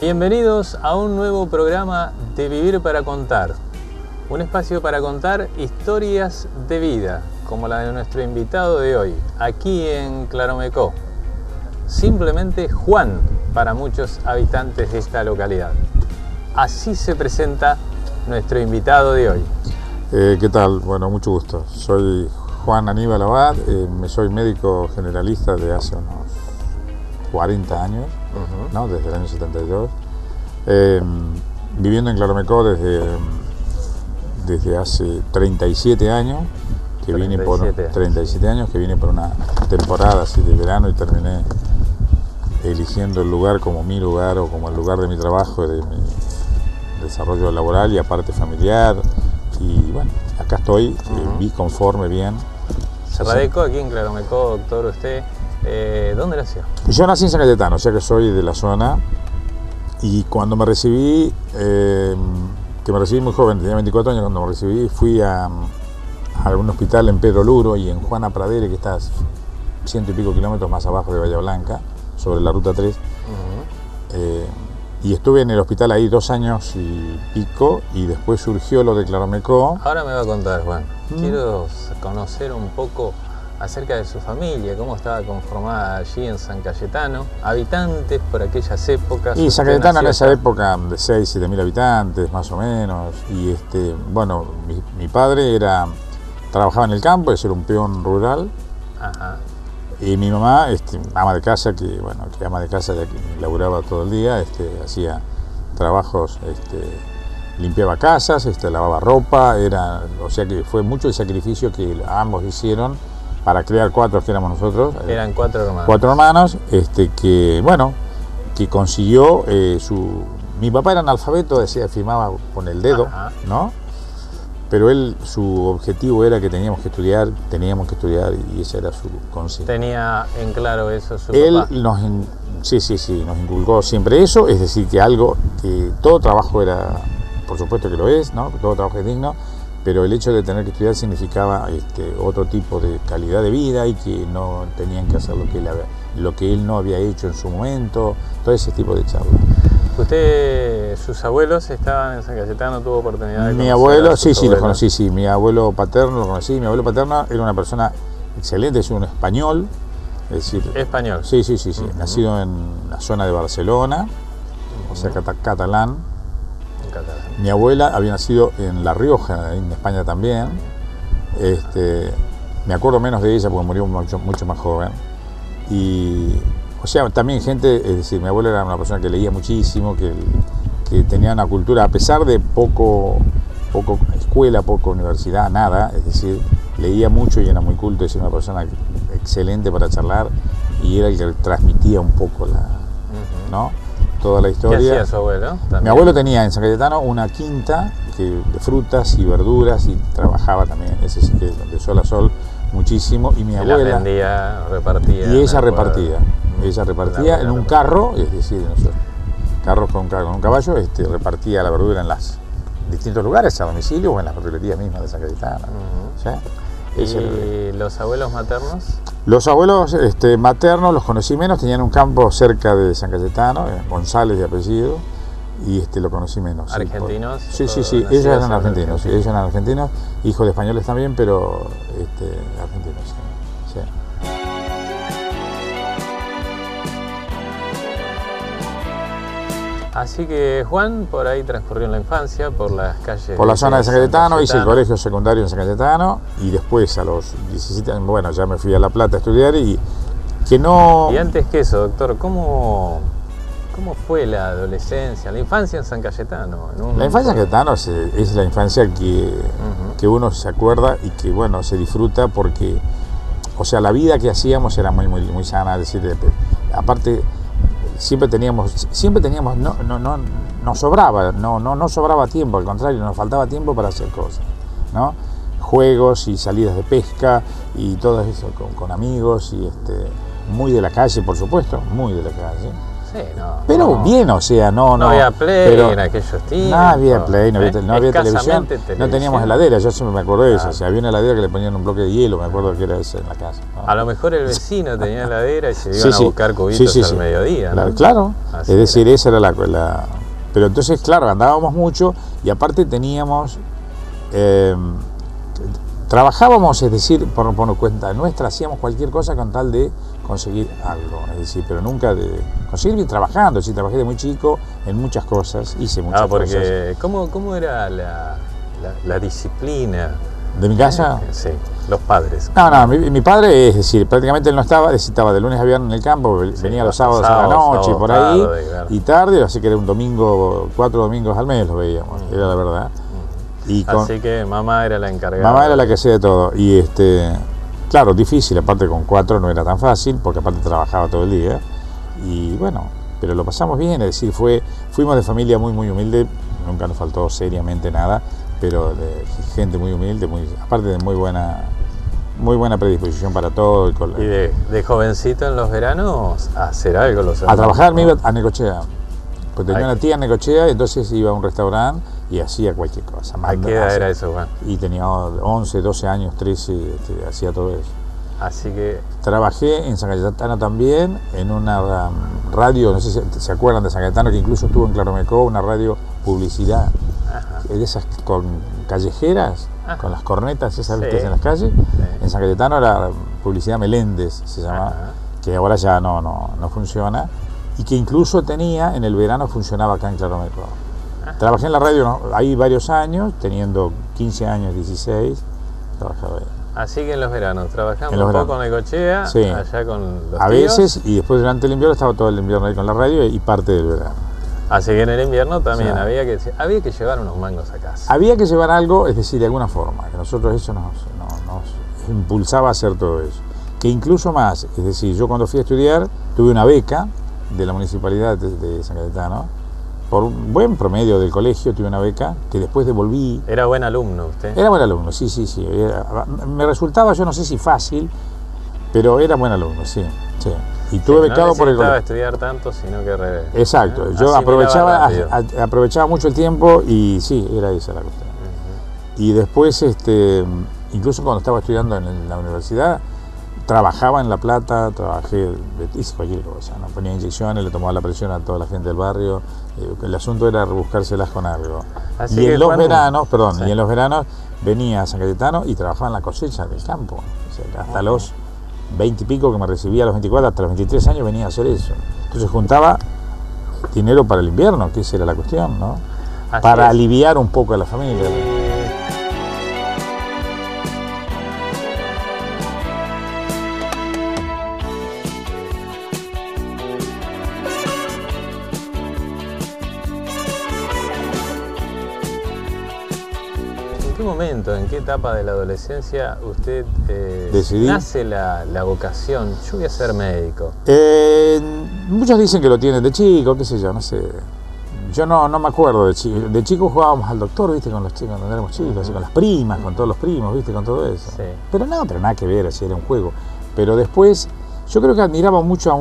Bienvenidos a un nuevo programa de Vivir para Contar. Un espacio para contar historias de vida, como la de nuestro invitado de hoy, aquí en Claromecó. Simplemente Juan para muchos habitantes de esta localidad. Así se presenta nuestro invitado de hoy. ¿Qué tal? Bueno, mucho gusto. Soy Juan Aníbal Abad, soy médico generalista de hace unos 40 años, ¿no? Desde el año 72. Viviendo en Claromecó desde hace 37 años, que 37 años, que vine por una temporada así de verano y terminé eligiendo el lugar como mi lugar o como el lugar de mi trabajo, de mi desarrollo laboral y aparte familiar. Y bueno, acá estoy, conforme, bien. Se radicó aquí en Claromecó, doctor, usted. ¿Dónde nació? Yo nací en San Cayetano, o sea que soy de la zona. Y cuando me recibí, que me recibí muy joven, tenía 24 años cuando me recibí, fui a un hospital en Pedro Luro y en Juana Pradera, que está a 100 y pico kilómetros más abajo de Bahía Blanca, sobre la ruta 3. Y estuve en el hospital ahí 2 años y pico, y después surgió lo de Claromecó. Ahora me va a contar, Juan. Quiero conocer un poco acerca de su familia, cómo estaba conformada allí en San Cayetano, habitantes por aquellas épocas. Y San Cayetano en esa época de 6.000 a 7.000 habitantes, más o menos. Y bueno, mi padre trabajaba en el campo, era un peón rural. Ajá. Y mi mamá, ama de casa, que laburaba todo el día, hacía trabajos, limpiaba casas, lavaba ropa, o sea que fue mucho el sacrificio que ambos hicieron para crear 4 que éramos nosotros. Eran 4 hermanos. 4 hermanos, que consiguió mi papá era analfabeto, firmaba con el dedo, ¿no? Pero su objetivo era que teníamos que estudiar y esa era su consigna. ¿Tenía en claro eso su papá? Sí, nos inculcó siempre eso, es decir, que todo trabajo era, por supuesto que lo es, ¿no? Todo trabajo es digno, pero el hecho de tener que estudiar significaba otro tipo de calidad de vida y que no tenían que hacer lo que él no había hecho en su momento, todo ese tipo de charlas. ¿Sus abuelos estaban en San Cayetano? ¿Tuvo oportunidad de conocer? Mi abuelo, sí, los conocí, sí. Mi abuelo paterno lo conocí. Mi abuelo paterno era una persona excelente, es un español. Es decir, ¿español? Sí. Nacido en la zona de Barcelona, o sea, catalán. Mi abuela había nacido en La Rioja, en España también. Me acuerdo menos de ella porque murió mucho más joven. O sea, también gente, es decir, mi abuela era una persona que leía muchísimo, que tenía una cultura, a pesar de poco escuela, poco universidad, nada, es decir, leía mucho y era muy culto, es una persona excelente para charlar y era el que transmitía un poco ¿no? Toda la historia. ¿Qué hacía su abuelo? ¿También? Mi abuelo tenía en San Cayetano una quinta de frutas y verduras y trabajaba también, ese sí que de sol a sol muchísimo, y mi abuela vendía, repartía. Y ella repartía. Ella repartía en un carro, es decir, carros con un caballo, repartía la verdura en los distintos lugares, a domicilio o en las verdulerías mismas de San Cayetano. ¿Y los abuelos maternos? Los abuelos maternos los conocí menos, tenían un campo cerca de San Cayetano, González de apellido, y lo conocí menos. ¿Argentinos? Sí, ellos eran argentinos, ellos eran argentinos, hijos de españoles también, pero argentinos, sí. Así que Juan por ahí transcurrió en la infancia, por las calles. Por la zona de San Cayetano, hice el colegio secundario en San Cayetano y después a los 17 años, bueno, ya me fui a La Plata a estudiar y que no... Y antes que eso, doctor, ¿cómo fue la adolescencia, la infancia en San Cayetano? La infancia en San Cayetano es la infancia que uno se acuerda y que, bueno, se disfruta porque, o sea, la vida que hacíamos era muy, muy, muy sana, es decir, aparte... Siempre teníamos, nos sobraba, no sobraba tiempo, al contrario, nos faltaba tiempo para hacer cosas, ¿no? Juegos y salidas de pesca y todo eso con amigos y muy de la calle, por supuesto, muy de la calle. Sí, no. Pero no. bien, o sea, no había Play pero en aquellos tiempos. No había Play, no había televisión, no teníamos heladera, yo siempre me acuerdo de eso. O sea, había una heladera que le ponían un bloque de hielo, me acuerdo que era ese en la casa, ¿no? A lo mejor el vecino tenía heladera y se iban a buscar cubitos al mediodía, ¿no? Claro, es decir, esa era la... Pero entonces, claro, andábamos mucho y aparte teníamos... trabajábamos, es decir, por cuenta nuestra, hacíamos cualquier cosa con tal de conseguir algo, es decir, pero nunca de conseguir bien trabajando. Sí, trabajé de muy chico en muchas cosas, hice muchas porque cosas. ¿cómo era la disciplina? ¿De mi casa? Sí, los padres. No, mi padre, es decir, prácticamente él no estaba de lunes a viernes en el campo, venía los sábados a la noche, por ahí, claro. Y tarde, así que era un domingo, 4 domingos al mes los veíamos, era la verdad. Así que mamá era la encargada. Mamá era la que hacía de todo. Y claro, difícil, aparte con 4 no era tan fácil, porque aparte trabajaba todo el día. Y bueno, pero lo pasamos bien, es decir, fuimos de familia muy humilde, nunca nos faltó seriamente nada, pero de gente muy humilde, aparte de muy buena predisposición para todo. ¿Y de jovencito en los veranos a hacer algo? A trabajar, me iba a Necochea. Porque tenía una tía en Necochea, y entonces iba a un restaurante y hacía cualquier cosa. ¿A qué edad era eso, Juan? Y tenía 11, 12 años, 13, hacía todo eso. Así que... Trabajé en San Cayetano también, en una radio, no sé si se acuerdan de San Cayetano, que incluso estuvo en Claromecó, una radio publicidad. Ajá. De esas con callejeras, ajá, con las cornetas esas vistas en las calles. Sí. En San Cayetano era publicidad Meléndez, se llamaba, ajá, que ahora ya no funciona. Y que incluso en el verano funcionaba acá en Claromecó. Trabajé en la radio ahí varios años, teniendo 15 años, 16, trabajaba ahí. Así que en los veranos, trabajando un poco en Necochea, sí, allá con los a tíos. Veces, y después durante el invierno estaba todo el invierno ahí con la radio y parte del verano. Así que en el invierno también había que llevar unos mangos a casa. Había que llevar algo, es decir, de alguna forma, que nosotros eso nos impulsaba a hacer todo eso. Que incluso más, es decir, yo cuando fui a estudiar tuve una beca de la Municipalidad de San Cayetano, por un buen promedio del colegio tuve una beca que después devolví. ¿Era buen alumno usted? Era buen alumno, sí. Me resultaba, yo no sé si fácil, pero era buen alumno, sí. Y tuve becado por el colegio. No necesitaba estudiar tanto, sino que... Exacto, yo aprovechaba mucho el tiempo y sí, era esa la cuestión. Y después, incluso cuando estaba estudiando en la universidad, trabajaba en La Plata, hice cualquier cosa, ¿no? Ponía inyecciones, le tomaba la presión a toda la gente del barrio. El asunto era rebuscárselas con algo. Y en los veranos venía a San Cayetano y trabajaba en la cosecha del campo. O sea, hasta los 20 y pico que me recibía, a los 24, hasta los 23 años venía a hacer eso. Entonces juntaba dinero para el invierno, que esa era la cuestión, ¿no? Para aliviar un poco a la familia. ¿En qué etapa de la adolescencia usted nace la vocación? Yo voy a ser médico. Muchos dicen que lo tienen de chico, qué sé yo, no sé. Yo no me acuerdo de chico. De chico jugábamos al doctor, ¿viste? Con los chicos, cuando éramos chicos, así, con las primas, con todos los primos, ¿viste? Con todo eso. Sí. Pero nada que ver, así era un juego. Pero después, yo creo que admiraba mucho a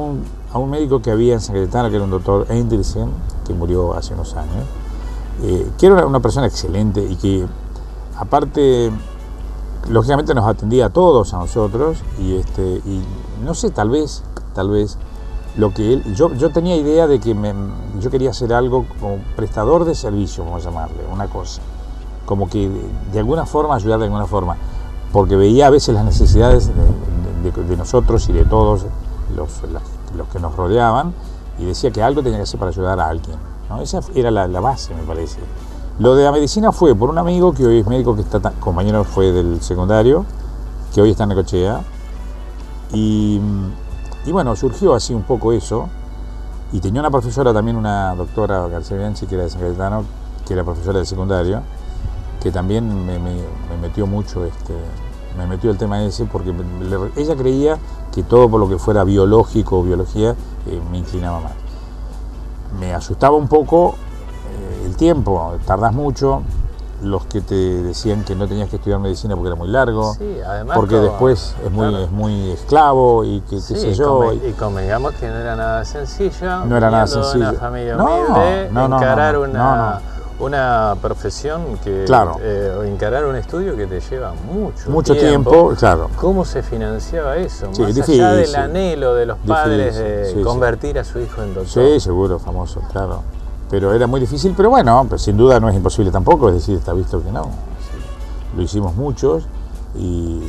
un médico que había en San Cayetano, que era un doctor Endelsen, que murió hace unos años, que era una persona excelente y que aparte, lógicamente nos atendía a todos, a nosotros, y no sé, tal vez, lo que él, yo tenía idea de que yo quería hacer algo como prestador de servicio, vamos a llamarle, una cosa, como que de alguna forma, ayudar de alguna forma, porque veía a veces las necesidades de nosotros y de todos los que nos rodeaban, y decía que algo tenía que hacer para ayudar a alguien, ¿no? Esa era la base, me parece. Lo de la medicina fue por un amigo que hoy es médico, que compañero fue del secundario, que hoy está en Necochea, y bueno, surgió así un poco eso, y tenía una profesora también, una doctora García Bianchi, que era de San Cayetano, que era profesora del secundario, que también me metió mucho, me metió el tema ese, porque ella creía que todo por lo que fuera biológico o biología me inclinaba más. Me asustaba un poco el tiempo, tardás mucho, los que te decían que no tenías que estudiar medicina porque era muy largo, Sí, además porque después es muy esclavo y que qué sé yo. Y convengamos que no era nada sencillo. No era nada viniendo de sencillo. una familia No, humilde, no, encarar no. una profesión que, Claro. o encarar un estudio que te lleva mucho tiempo, claro. ¿Cómo se financiaba eso? Sí, Más difícil. allá del anhelo de los padres Difícil, de sí, convertir a su hijo en doctor. Sí, seguro, famoso, claro. Pero era muy difícil, pero bueno, pues sin duda no es imposible tampoco, es decir, está visto que no. Sí. Lo hicimos muchos y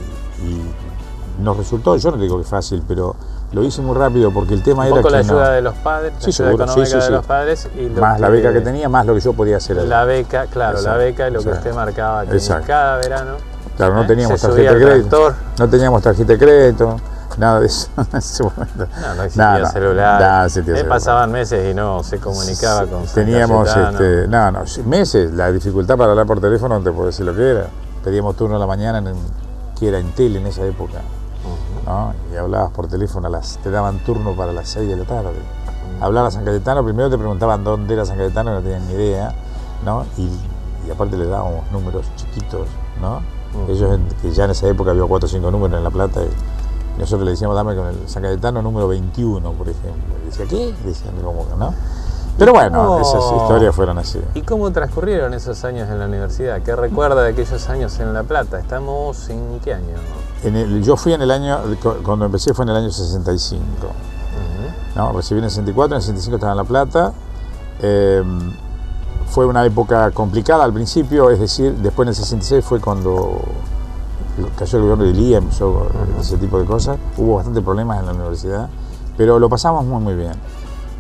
nos resultó, yo no digo que es fácil, pero lo hice muy rápido porque el tema era Un poco que la ayuda de los padres, Sí, la ayuda seguro, económica sí. de los padres. Y más la beca que tenía, más lo que yo podía hacer. La beca, claro, Exacto, la beca y lo que exacto. usted marcaba que Exacto. cada verano. Claro, no teníamos se tarjeta subía de al crédito. tractor. No teníamos tarjeta de crédito, nada de eso en ese momento. No existía celular. Nada existía celular. Pasaban meses y no se comunicaba con San Teníamos, Cayetano. meses. La dificultad para hablar por teléfono, no te puedo decir lo que era. Pedíamos turno a la mañana, que era en tele en esa época, ¿no? Y hablabas por teléfono, te daban turno para las 6 de la tarde. Hablar a San Cayetano, primero te preguntaban dónde era San Cayetano, no tenían ni idea, ¿no? Y aparte le dábamos números chiquitos, ¿no? Ellos, que ya en esa época había 4 o 5 números en La Plata, y nosotros le decíamos, dame con el San Cayetano número 21, por ejemplo. Y decía, ¿qué? Decían, ¿cómo que no? Pero bueno, esas historias fueron así. ¿Y cómo transcurrieron esos años en la universidad? ¿Qué recuerda de aquellos años en La Plata? ¿Estamos en qué año? Yo fui en el año, cuando empecé fue en el año 65. ¿No? Recibí en el 64, en el 65 estaba en La Plata. Fue una época complicada al principio, es decir, después en el 66 fue cuando cayó el gobierno de Ilía, empezó ese tipo de cosas. Hubo bastantes problemas en la universidad, pero lo pasamos muy bien.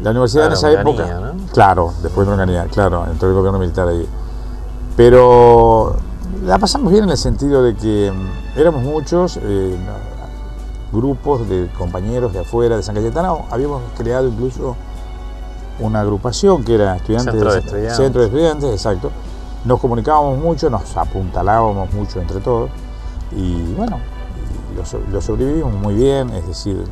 La universidad en esa época, ¿no? Claro, después de Onganía, claro, entró el gobierno militar ahí. Pero la pasamos bien en el sentido de que éramos muchos grupos de compañeros de afuera de San Cayetano. Habíamos creado incluso una agrupación que era Centro de Estudiantes. Centro de Estudiantes, exacto. Nos comunicábamos mucho, nos apuntalábamos mucho entre todos y bueno, lo sobrevivimos muy bien, es decir,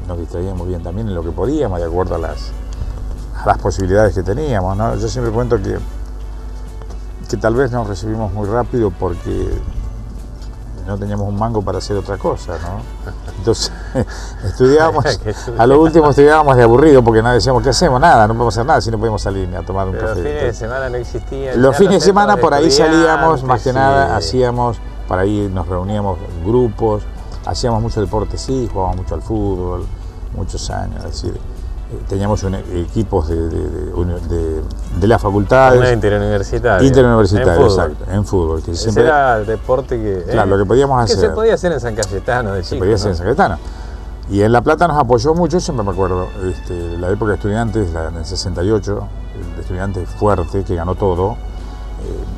nos distraíamos bien también en lo que podíamos, de acuerdo a las posibilidades que teníamos, ¿no? Yo siempre cuento que tal vez nos recibimos muy rápido porque no teníamos un mango para hacer otra cosa, ¿no? Entonces estudiábamos, a lo último estudiábamos de aburrido porque no decíamos qué hacemos, nada, no podemos hacer nada si no podemos salir ni a tomar un Pero café. los fines de semana no existían. Los fines de semana por ahí salíamos, más que nada, sí. hacíamos, para ahí nos reuníamos en grupos, hacíamos mucho deporte, sí, jugábamos mucho al fútbol, muchos años, es decir, teníamos equipos de las facultades. Una interuniversitaria. Interuniversitaria, en fútbol. exacto, en fútbol. Que Ese era el deporte que... Claro, lo que podíamos hacer. Que se podía hacer en San Cayetano de chico. Se podía hacer en San Cayetano. Y en La Plata nos apoyó mucho, siempre me acuerdo, la época de estudiantes, en el 68, el de estudiantes fuerte, que ganó todo,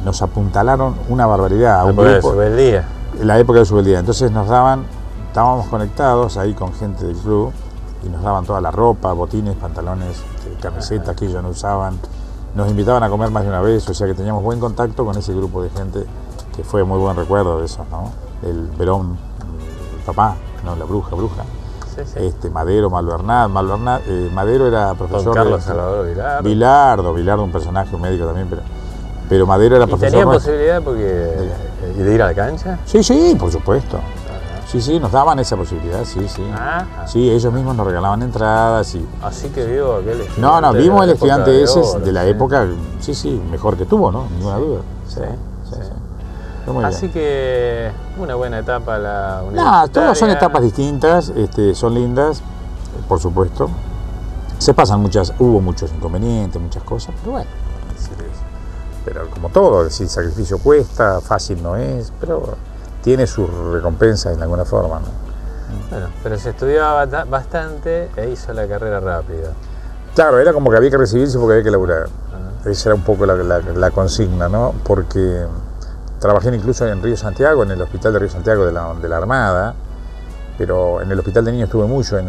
nos apuntalaron una barbaridad. La época de Subeldía. La época de Subeldía. Entonces estábamos conectados ahí con gente del club y nos daban toda la ropa, botines, pantalones, camisetas que ellos no usaban. Nos invitaban a comer más de una vez, o sea que teníamos buen contacto con ese grupo de gente, que fue muy buen recuerdo de eso, ¿no? El Verón, el papá, no, la bruja. Sí. Madero, Malvernat, Madero era profesor. Don Carlos Salvador Vilardo, un personaje, un médico también, pero Madero era profesor. ¿Y tenía posibilidad de ir a la cancha? Sí, por supuesto. Sí, nos daban esa posibilidad, sí. Sí, ellos mismos nos regalaban entradas y... Así que vio aquel estudiante. No, vimos el estudiante ese de la época, sí, mejor que tuvo, ¿no? Ninguna duda. Sí. Así bien. Que una buena etapa la universitaria. Todas son etapas distintas, son lindas, por supuesto. Hubo muchos inconvenientes, muchas cosas, pero bueno. Pero como todo, es decir, sacrificio cuesta, fácil no es, pero tiene su recompensa en alguna forma, ¿no? Bueno, pero se estudiaba bastante e hizo la carrera rápida. Claro, era como que había que recibirse porque había que laburar. Esa era un poco la consigna, ¿no? Porque trabajé incluso en Río Santiago, en el hospital de Río Santiago de la Armada, pero en el hospital de niños estuve mucho en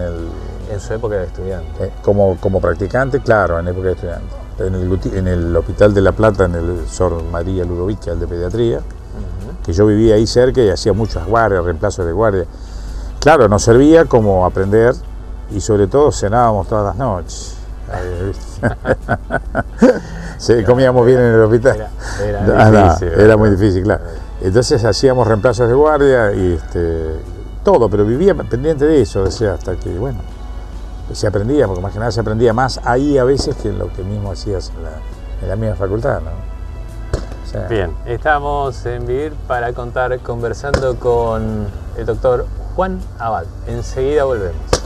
su época de estudiante. Como practicante, claro, en época de estudiante. En el hospital de La Plata, en el Sor María Ludovica, el de pediatría, que yo vivía ahí cerca y hacía muchas guardias, reemplazos de guardia. Claro, nos servía como aprender y sobre todo cenábamos todas las noches. Sí, comíamos bien en el hospital. Era muy difícil, claro. Entonces hacíamos reemplazos de guardia y todo, pero vivía pendiente de eso, decía, hasta que, bueno, se aprendía, porque más que nada se aprendía más ahí a veces que en lo que mismo hacías en la misma facultad, ¿no? O sea, bien, estamos en Vivir para Contar conversando con el doctor Juan Abad. Enseguida volvemos.